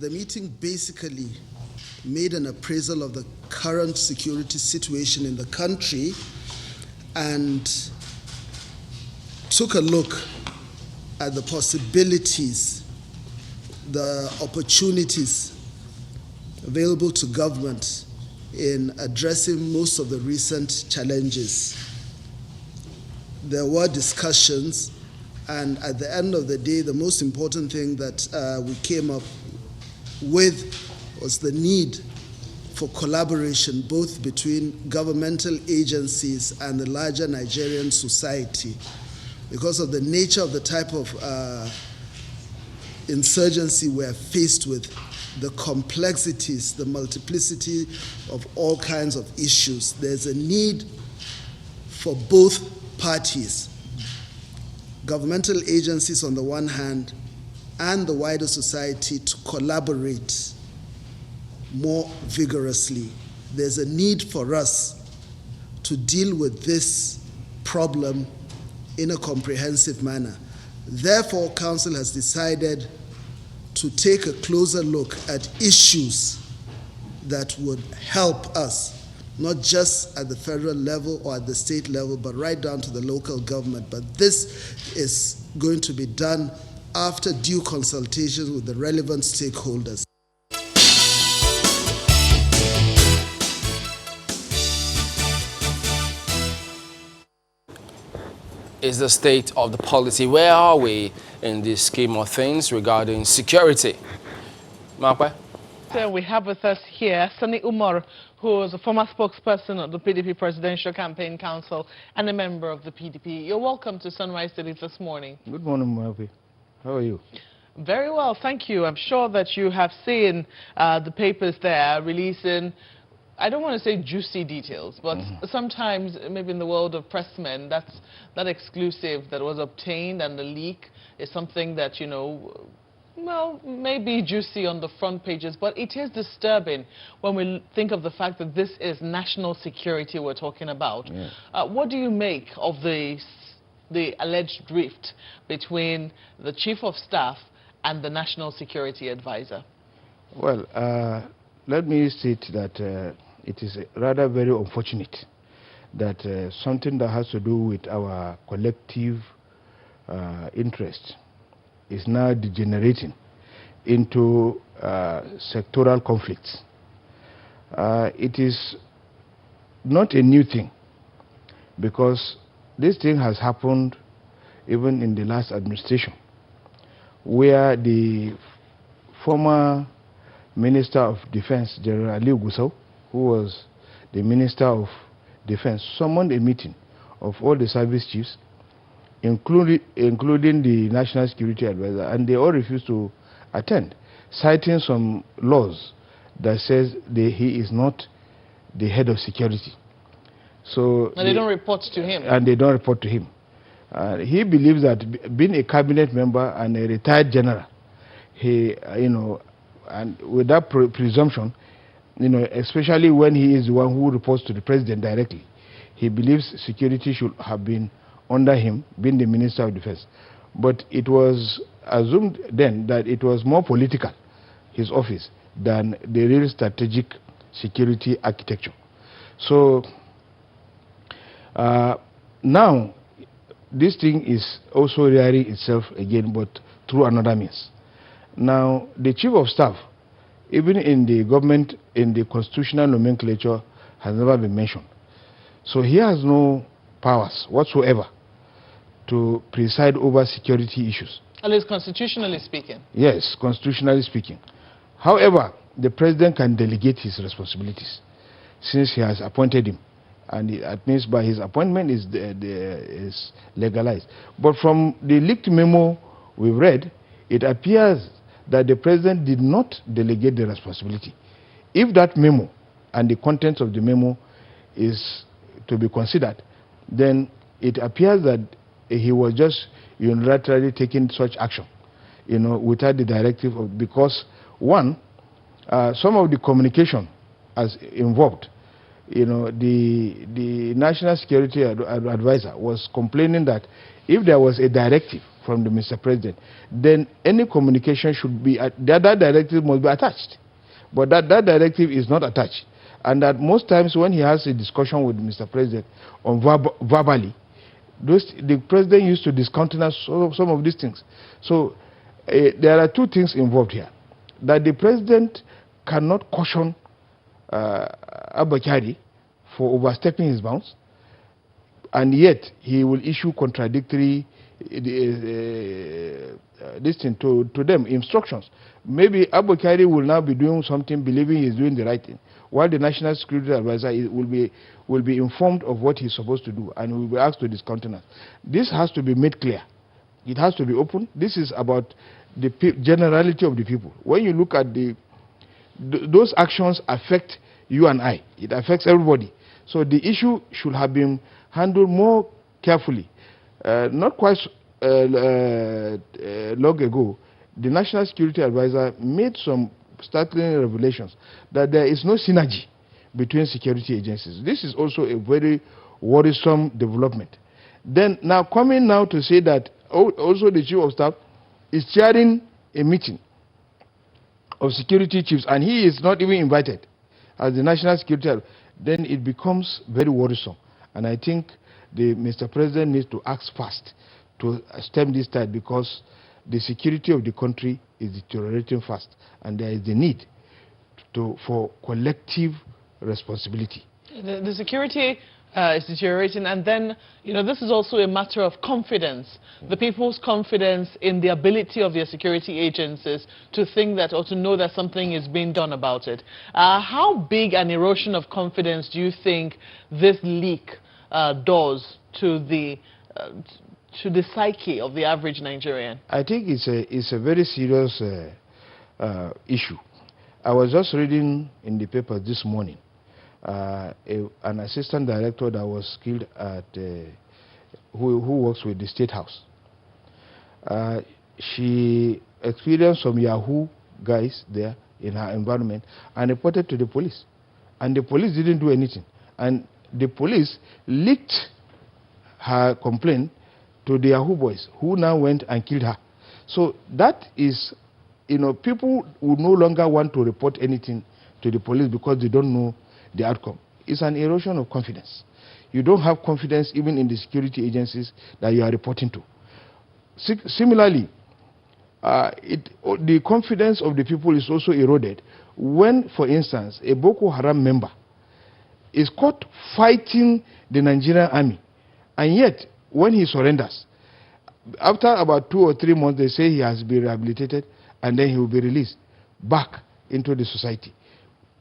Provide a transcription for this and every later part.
The meeting basically made an appraisal of the current security situation in the country and took a look at the possibilities, the opportunities available to government in addressing most of the recent challenges. There were discussions, and at the end of the day, the most important thing that we came up with was the need for collaboration both between governmental agencies and the larger Nigerian society. Because of the nature of the type of insurgency we are faced with, the complexities, the multiplicity of all kinds of issues, there's a need for both parties, governmental agencies on the one hand, and the wider society to collaborate more vigorously. There's a need for us to deal with this problem in a comprehensive manner. Therefore, Council has decided to take a closer look at issues that would help us, not just at the federal level or at the state level, but right down to the local government. But this is going to be done after due consultations with the relevant stakeholders. Is the state of the policy? Where are we in this scheme of things regarding security? Markwe? So we have with us here Sani Umar, who is a former spokesperson of the PDP Presidential Campaign Council and a member of the PDP. You're welcome to Sunrise Daily this morning. Good morning, Markwe. How are you? Very well, thank you. I'm sure that you have seen the papers there releasing, I don't want to say juicy details, but sometimes maybe in the world of pressmen, that exclusive that was obtained and the leak is something that, you know, well, maybe juicy on the front pages, but it is disturbing when we think of the fact that this is national security we're talking about. Yeah. What do you make of the alleged rift between the Chief of Staff and the National Security Advisor? Well, let me state that it is rather very unfortunate that something that has to do with our collective interest is now degenerating into sectoral conflicts. It is not a new thing, because this thing has happened even in the last administration, where the former Minister of Defense, General Ali Gusau, who was the Minister of Defense, summoned a meeting of all the service chiefs, including the National Security Advisor, and they all refused to attend, citing some laws that says he is not the head of security. So and they don't report to him. And they don't report to him. He believes that being a cabinet member and a retired general, he, and with that presumption, especially when he is the one who reports to the president directly, he believes security should have been under him, being the Minister of Defense. But it was assumed then that it was more political, his office, than the real strategic security architecture. So now this thing is also rearing itself again, but through another means. Now, the Chief of Staff, even in the government, in the constitutional nomenclature, has never been mentioned. So he has no powers whatsoever to preside over security issues. At least constitutionally speaking. Yes, constitutionally speaking. However, the president can delegate his responsibilities since he has appointed him, and it means by his appointment is legalized. But from the leaked memo we've read, it appears that the president did not delegate the responsibility. If that memo and the contents of the memo is to be considered, then it appears that he was just unilaterally taking such action, without the directive of, because one, some of the communication as involved you know, the National Security Advisor was complaining that if there was a directive from the Mr. President, then any communication should be, that directive must be attached. But that directive is not attached. And that most times when he has a discussion with Mr. President on verbally, the President used to discountenance some of these things. So there are two things involved here. That the President cannot caution Kyari for overstepping his bounds, and yet he will issue contradictory this thing to them, instructions. Maybe Kyari will now be doing something believing he's doing the right thing, while the National Security Advisor will be informed of what he's supposed to do and will be asked to discountenance. This has to be made clear. It has to be open. This is about the generality of the people. When you look at those actions affect you and I. It affects everybody. So the issue should have been handled more carefully. Not quite long ago, the National Security Advisor made some startling revelations that there is no synergy between security agencies. This is also a very worrisome development. Then now coming now to say that also the Chief of Staff is chairing a meeting of security chiefs and he is not even invited as the National Security Advisor, then it becomes very worrisome. And I think the Mr. President needs to act fast to stem this tide, because the security of the country is deteriorating fast, and there is the need for collective responsibility. The security is deteriorating, and then, you know, this is also a matter of confidence. The people's confidence in the ability of their security agencies to think that or to know that something is being done about it. How big an erosion of confidence do you think this leak does to the psyche of the average Nigerian? I think it's a very serious issue. I was just reading in the paper this morning an assistant director that was killed at who works with the State House. She experienced some Yahoo guys there in her environment and reported to the police, and the police didn't do anything, and the police leaked her complaint to the Yahoo boys, who now went and killed her. So that is, you know, people would no longer want to report anything to the police because they don't know the outcome. It's an erosion of confidence. You don't have confidence even in the security agencies that you are reporting to. Similarly, the confidence of the people is also eroded when, for instance, a Boko Haram member is caught fighting the Nigerian army, and yet when he surrenders, after about 2 or 3 months, they say he has been rehabilitated, and then he will be released back into the society,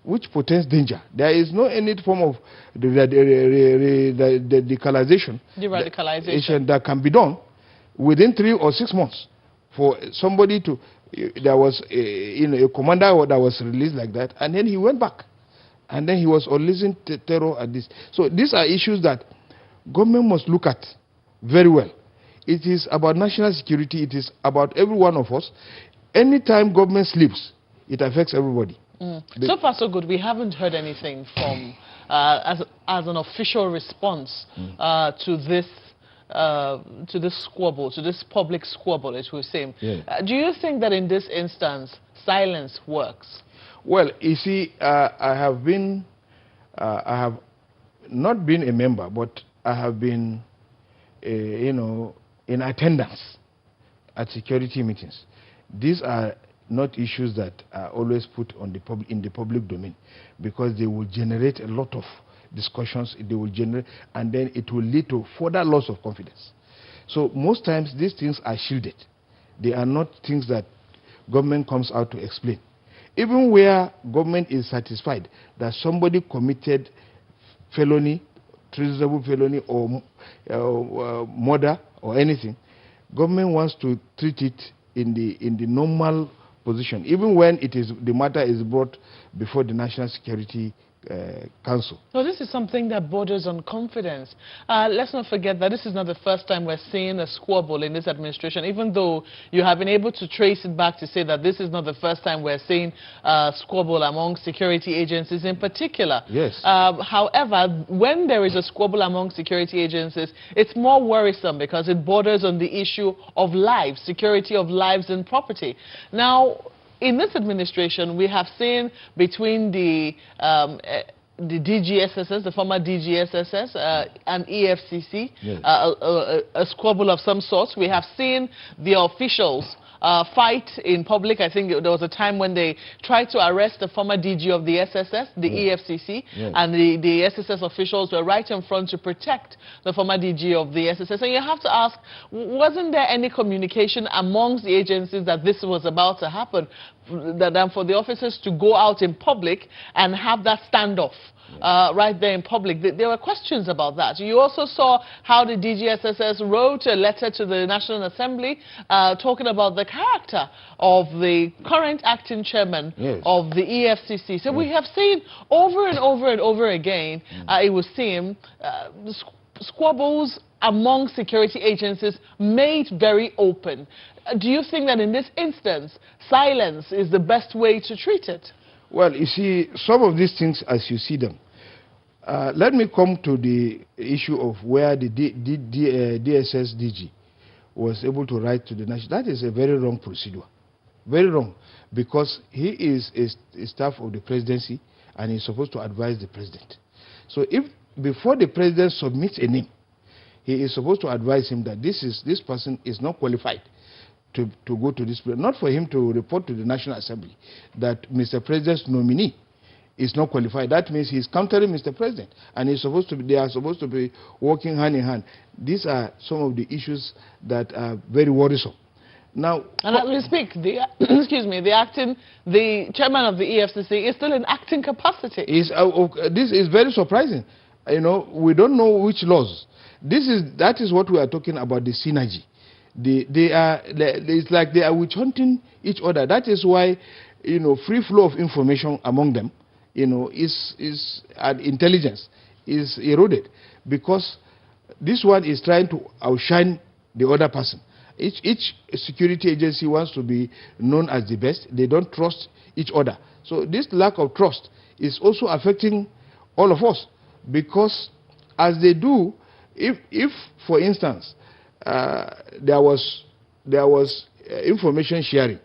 which portends danger. There is no any form of deradicalization that can be done within 3 or 6 months for somebody to. There was a commander that was released like that, and then he went back, and then he was unleashing terror at this. So these are issues that government must look at very well. It is about national security. It is about every one of us. Anytime government sleeps, it affects everybody. So far, so good. We haven't heard anything from as an official response to this squabble, to this public squabble, as we were saying. Yeah. Do you think that in this instance, silence works? Well, you see, I have not been a member, but I have been, in attendance at security meetings. These are not issues that are always put on in the public domain, because they will generate a lot of discussions. They will generate, and then it will lead to further loss of confidence. So most times these things are shielded. They are not things that government comes out to explain. Even where government is satisfied that somebody committed felony, treasonable felony, or murder or anything, government wants to treat it in the normal position, even when the matter is brought before the National Security council. So this is something that borders on confidence. Let's not forget that this is not the first time we're seeing a squabble in this administration, even though you have been able to trace it back to say that this is not the first time we're seeing a squabble among security agencies in particular. Yes. However, when there is a squabble among security agencies, it's more worrisome because it borders on the issue of lives, security of lives and property. Now, in this administration, we have seen between the DGSSS, the former DGSSS, and EFCC, yes. A squabble of some sort. We have seen the officials fight in public. I think there was a time when they tried to arrest the former DG of the SSS, the EFCC, and the SSS officials were right in front to protect the former DG of the SSS. And you have to ask, wasn't there any communication amongst the agencies that this was about to happen, than for the officers to go out in public and have that standoff? Right there in public. There were questions about that. You also saw how the DGSSS wrote a letter to the National Assembly talking about the character of the current acting chairman of the EFCC. So we have seen over and over and over again, it would seem, squabbles among security agencies made very open. Do you think that in this instance, silence is the best way to treat it? Well, you see, some of these things as you see them. Let me come to the issue of where the DSS DG was able to write to the national. That is a very wrong procedure. Very wrong. Because he is a staff of the presidency and he's supposed to advise the president. So if before the president submits a name, he is supposed to advise him that this person is not qualified to go to this place. Not for him to report to the National Assembly that Mr. President's nominee is not qualified. That means he's countering Mr. President, and they are supposed to be working hand in hand. These are some of the issues that are very worrisome. Now, and as we speak, excuse me, the chairman of the EFCC is still in acting capacity. This is very surprising. You know, we don't know which laws. That is what we are talking about, the synergy. It's like they are witch hunting each other. That is why, you know, free flow of information among them, you know, and intelligence is eroded, because this one is trying to outshine the other person. Each security agency wants to be known as the best. They don't trust each other. So this lack of trust is also affecting all of us, because as they do, if for instance, there was information sharing,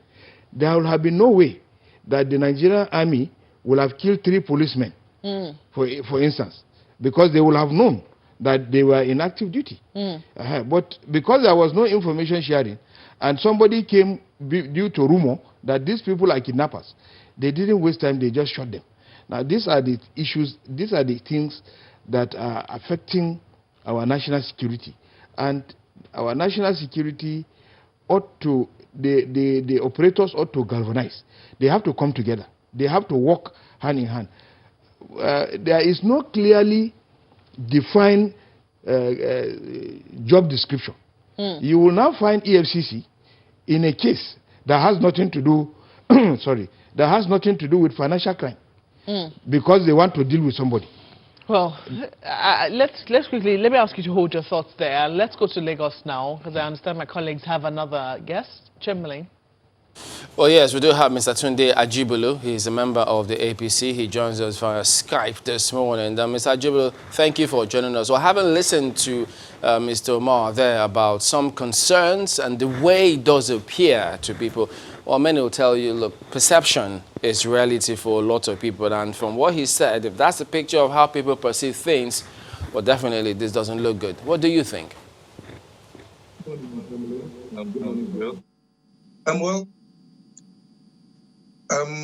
there would have been no way that the Nigerian army will have killed 3 policemen, for instance, because they will have known that they were in active duty. But because there was no information sharing, and somebody came due to rumor that these people are kidnappers, they didn't waste time, they just shot them. Now these are the issues, these are the things that are affecting our national security. And our national security ought to, the operators ought to galvanize. They have to come together. They have to work hand in hand. There is no clearly defined job description. You will now find EFCC in a case that has nothing to do, that has nothing to do with financial crime, because they want to deal with somebody. Well, let's quickly, let me ask you to hold your thoughts there. Let's go to Lagos now, because I understand my colleagues have another guest. Chamberlain. Well, yes, we do have Mr. Tunde Ajibulu. He's a member of the APC. He joins us via Skype this morning. Mr. Ajibulu, thank you for joining us. Well, having listened to Mr. Omar there about some concerns and the way it does appear to people, well, many will tell you, look, perception is reality for a lot of people. And from what he said, if that's a picture of how people perceive things, well, definitely this doesn't look good. What do you think?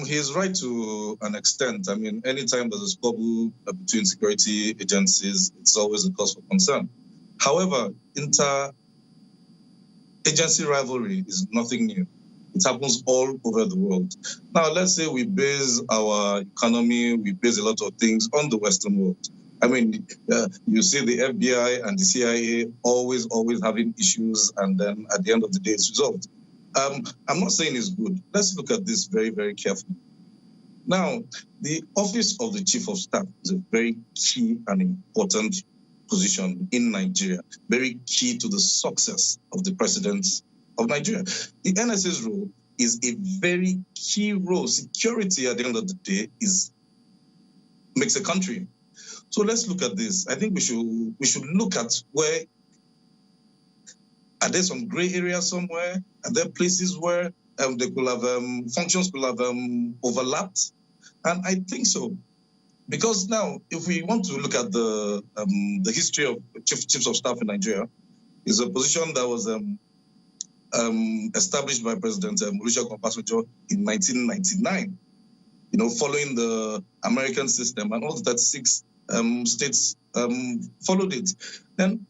He's right to an extent. I mean, anytime there's a squabble between security agencies, it's always a cause for concern. However, inter-agency rivalry is nothing new. It happens all over the world. Now, let's say we base our economy, we base a lot of things on the Western world. I mean, you see the FBI and the CIA always having issues, and then at the end of the day, it's resolved. I'm not saying it's good. Let's look at this very, very carefully. Now, the office of the Chief of Staff is a very key and important position in Nigeria, very key to the success of the president of Nigeria. The NSA's role is a very key role. Security, at the end of the day, makes a country. So let's look at this. I think we should look at where, are there some gray areas somewhere? Are there places where they could have functions could have overlapped? And I think so, because now, if we want to look at the history of chiefs of staff in Nigeria, is a position that was established by President Olusegun Obasanjo in 1999. You know, following the American system, and all the 36 states followed it. Then,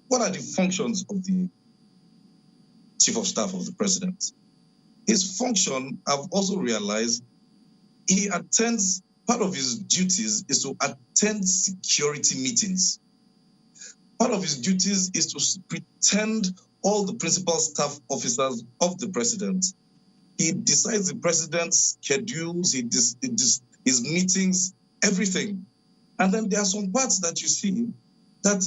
what are the functions of the Chief of Staff of the President? His function, I've also realized, he attends, part of his duties is to attend security meetings. Part of his duties is to pretend all the principal staff officers of the president. He decides the president's schedules, his meetings, everything. And then there are some parts that you see that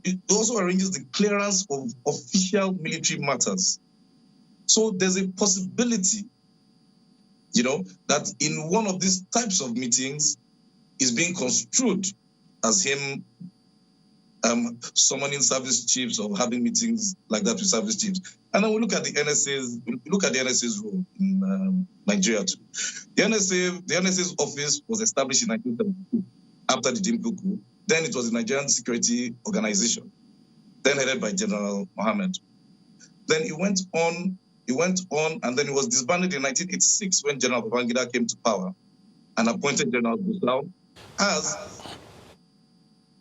it also arranges the clearance of official military matters. So there's a possibility, you know, that in one of these types of meetings is being construed as him summoning service chiefs or having meetings like that with service chiefs. And then we look at the NSA's role in Nigeria too. The NSA's office was established in 1972 after the Dimple coup. Then it was the Nigerian Security Organization, then headed by General Mohammed. Then it went on, and then it was disbanded in 1986 when General Babangida came to power and appointed General Gusau as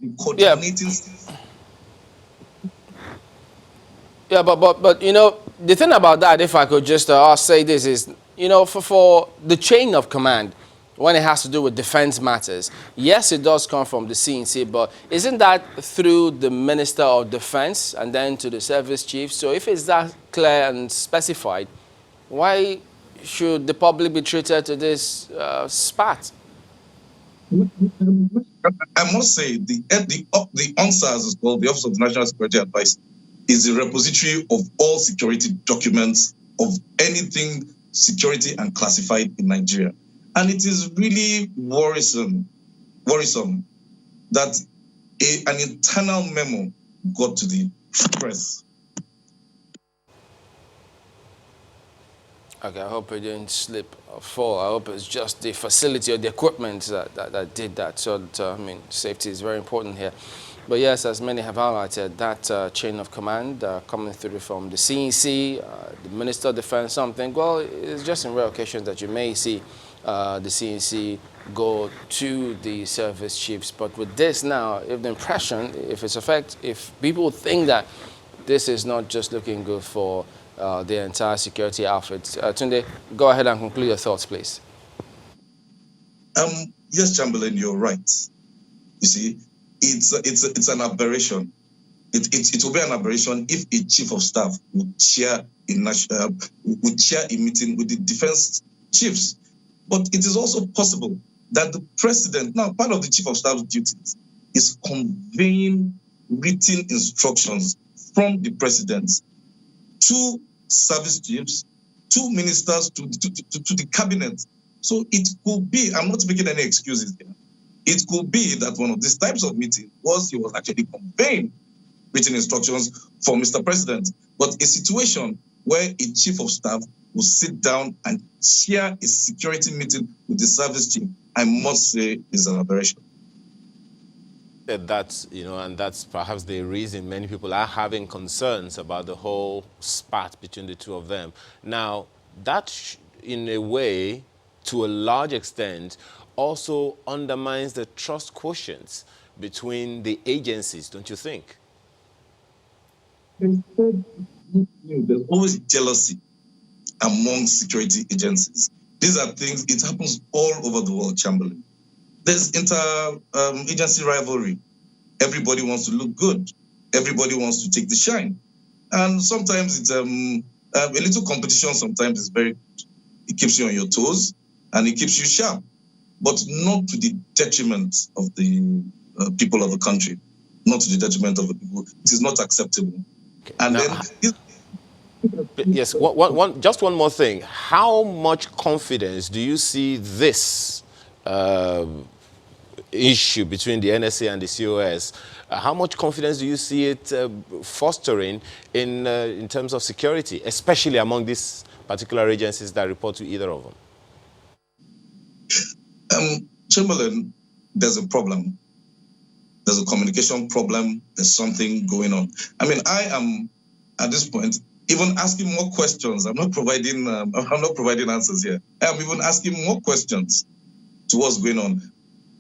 the coordinating. Yeah, but you know, the thing about that, if I could just say this, is, you know, for the chain of command, when it has to do with defense matters, yes, it does come from the CNC, but isn't that through the Minister of Defense and then to the service chief? So if it's that clear and specified, why should the public be treated to this spat? I must say, the ONSAS is called the Office of the National Security Advice, is a repository of all security documents of anything security and classified in Nigeria. And it is really worrisome that an internal memo got to the press. Okay, I hope it didn't slip or fall. I hope it's just the facility or the equipment that did that. So, I mean, safety is very important here. But yes, as many have highlighted, that chain of command coming through from the CNC, the Minister of Defense, something, well, it's just in rare occasions that you may see the CNC go to the service chiefs. But with this now, if the impression, if people think that this is not just looking good for the entire security outfit. Tunde, go ahead and conclude your thoughts, please. Yes, Chamberlain, you're right. You see, it's an aberration. It will be an aberration if a chief of staff would chair a meeting with the defense chiefs. But it is also possible that the president, now part of the chief of staff's duties is conveying written instructions from the president to service chiefs, to ministers, to the cabinet. So it could be, I'm not making any excuses here, it could be that one of these types of meetings he was actually conveying written instructions for Mr. President. But a situation where a chief of staff will sit down and chair a security meeting with the service chief, I must say, is an aberration. That's, you know, and that's perhaps the reason many people are having concerns about the whole spat between the two of them. Now, that, in a way, to a large extent, also undermines the trust quotient between the agencies, don't you think? There's always jealousy among security agencies. These are things, it happens all over the world, Chamberlain. There's inter-agency rivalry. Everybody wants to look good. Everybody wants to take the shine. And sometimes it's a little competition sometimes is very good. It keeps you on your toes. and it keeps you sharp, but not to the detriment of the people of the country, not to the detriment of the people. It is not acceptable. Okay. And now, then... Yes, just one more thing. How much confidence do you see this issue between the NSA and the COS, how much confidence do you see it fostering in terms of security, especially among these particular agencies that report to either of them? Chamberlain, there's a problem. There's a communication problem. There's something going on. I mean, I am, at this point, even asking more questions. I'm not providing answers here. I am even asking more questions to what's going on.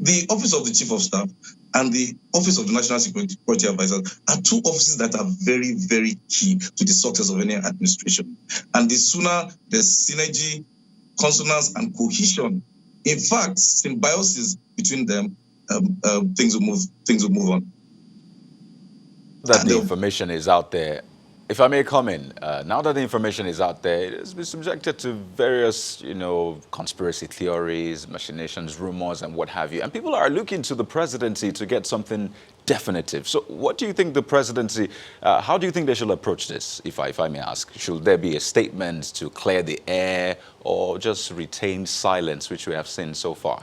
The Office of the Chief of Staff and the Office of the National Security Advisor are two offices that are very, very key to the success of any administration. And the sooner there's synergy, consonance, and cohesion, in fact, symbiosis between them, things will move on. That the information is out there. If I may comment, now that the information is out there, it has been subjected to various, conspiracy theories, machinations, rumors, and what have you. And people are looking to the presidency to get something definitive. So what do you think the presidency, how do you think they should approach this, if I may ask? Should there be a statement to clear the air or just retain silence, which we have seen so far?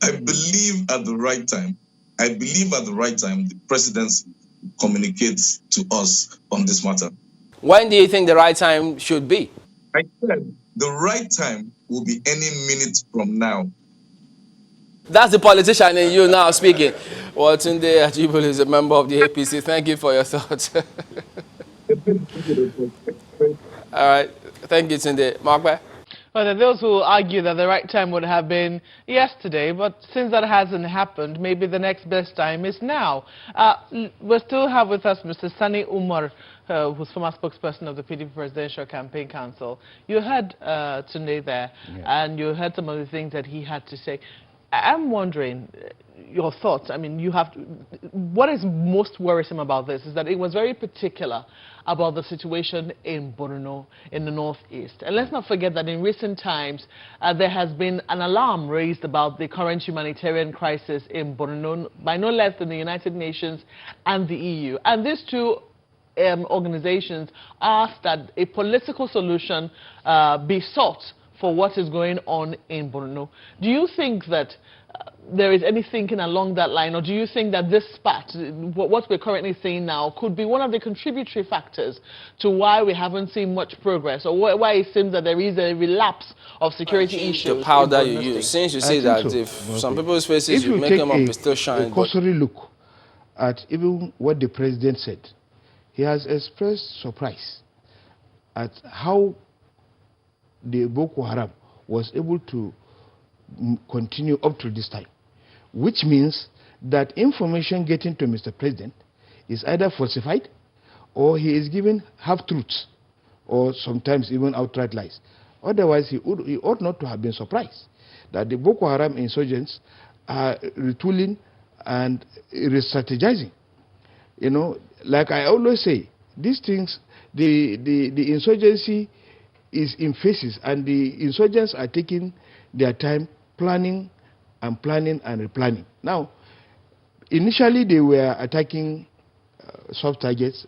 I believe at the right time, the presidency communicates to us on this matter. When do you think the right time should be? I said the right time will be any minute from now. That's the politician in you now speaking. Well, Tunde Ajibulu is a member of the APC. Thank you for your thoughts. All right. Thank you, Tunde. Mark? Well, there are those who argue that the right time would have been yesterday, but since that hasn't happened, maybe the next best time is now. We still have with us Mr. Sani Umar, who's former spokesperson of the PDP Presidential Campaign Council. You heard Tunde there, and you heard some of the things that he had to say. I'm wondering your thoughts. I mean, what is most worrisome about this is that it was very particular about the situation in Borno, in the northeast. And let's not forget that in recent times, there has been an alarm raised about the current humanitarian crisis in Borno by no less than the United Nations and the EU. And these two organizations asked that a political solution be sought for what is going on in Borno. Do you think that there is any thinking along that line, or do you think that this spat, what we're currently seeing now, could be one of the contributory factors to why we haven't seen much progress, or why it seems that there is a relapse of security issues? The powder you use. Since you say that, so. If some people's faces, you make them up, it still shine. If you take a cursory look at even what the president said, he has expressed surprise at how the Boko Haram was able to continue up to this time, which means that information getting to Mr. President is either falsified or he is given half-truths or sometimes even outright lies. Otherwise, he ought not to have been surprised that the Boko Haram insurgents are retooling and re-strategizing. Like I always say, these things, the insurgency is in phases, and the insurgents are taking their time planning and replanning. Now, initially they were attacking soft targets.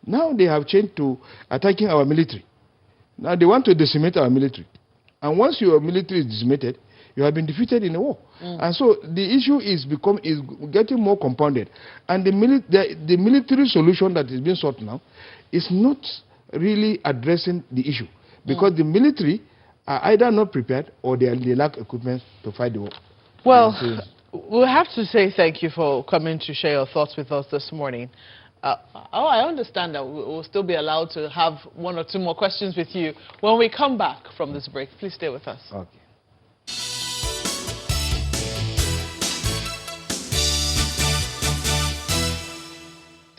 Now they have changed to attacking our military. Now they want to decimate our military. And once your military is decimated, you have been defeated in a war. And so the issue is getting more compounded. And the military solution that is being sought now is not really addressing the issue, because the military are either not prepared or they lack equipment to fight the war. Well, we'll have to say thank you for coming to share your thoughts with us this morning. I understand that we'll still be allowed to have one or two more questions with you when we come back from this break. Please stay with us. Okay.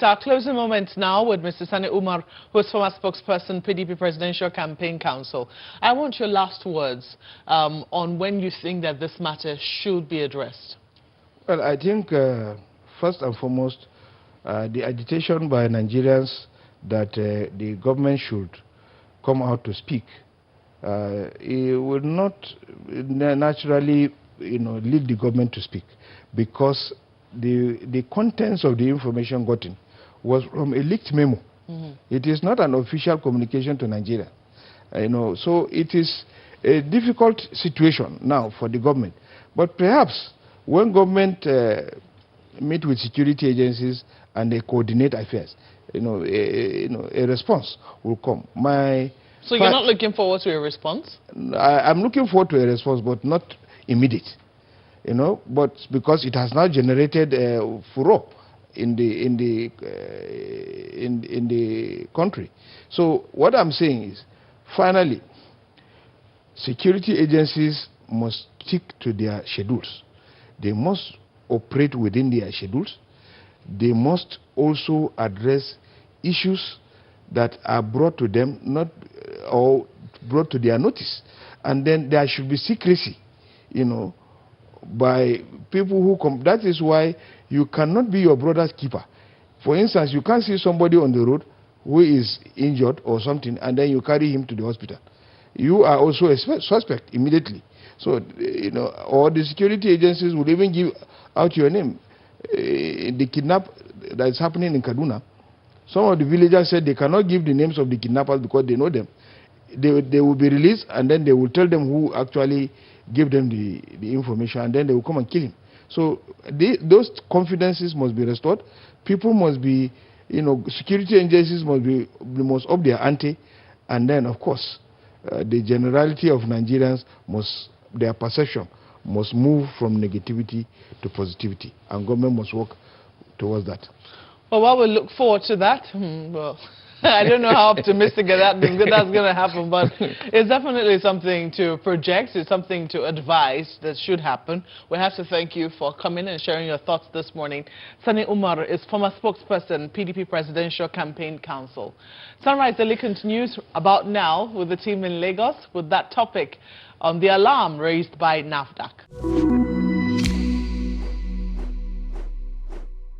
Our closing moments now with Mr. Sani Umar, who is former spokesperson, PDP Presidential Campaign Council. I want your last words on when you think that this matter should be addressed. Well, I think first and foremost, the agitation by Nigerians that the government should come out to speak it will not naturally, lead the government to speak, because the contents of the information gotten was from a leaked memo. It is not an official communication to Nigeria. So it is a difficult situation now for the government. But perhaps when government meet with security agencies and they coordinate affairs, a response will come. So you're not looking forward to a response? I'm looking forward to a response, but not immediate. But because it has now generated furor in the country. So what I'm saying is, finally, security agencies must stick to their schedules. They must operate within their schedules. They must also address issues that are brought to them, or brought to their notice. And then there should be secrecy, by people who come. That is why you cannot be your brother's keeper. For instance, you can't see somebody on the road who is injured or something, and then you carry him to the hospital. You are also a suspect immediately. So, or the security agencies will even give out your name. The kidnap that is happening in Kaduna, some of the villagers said they cannot give the names of the kidnappers because they know them. They will be released, and then they will tell them who actually gave them the information, and then they will come and kill him. So those confidences must be restored. People must be, security agencies must up their ante, and then, of course, the generality of Nigerians their perception must move from negativity to positivity, and government must work towards that. Well, while we look forward to that, well, I don't know how optimistic that's going to happen, but it's definitely something to project. It's something to advise that should happen. We have to thank you for coming and sharing your thoughts this morning. Sani Umar is former spokesperson, PDP Presidential Campaign Council. Sunrise Daily continues about now with the team in Lagos with that topic on the alarm raised by NAFDAC.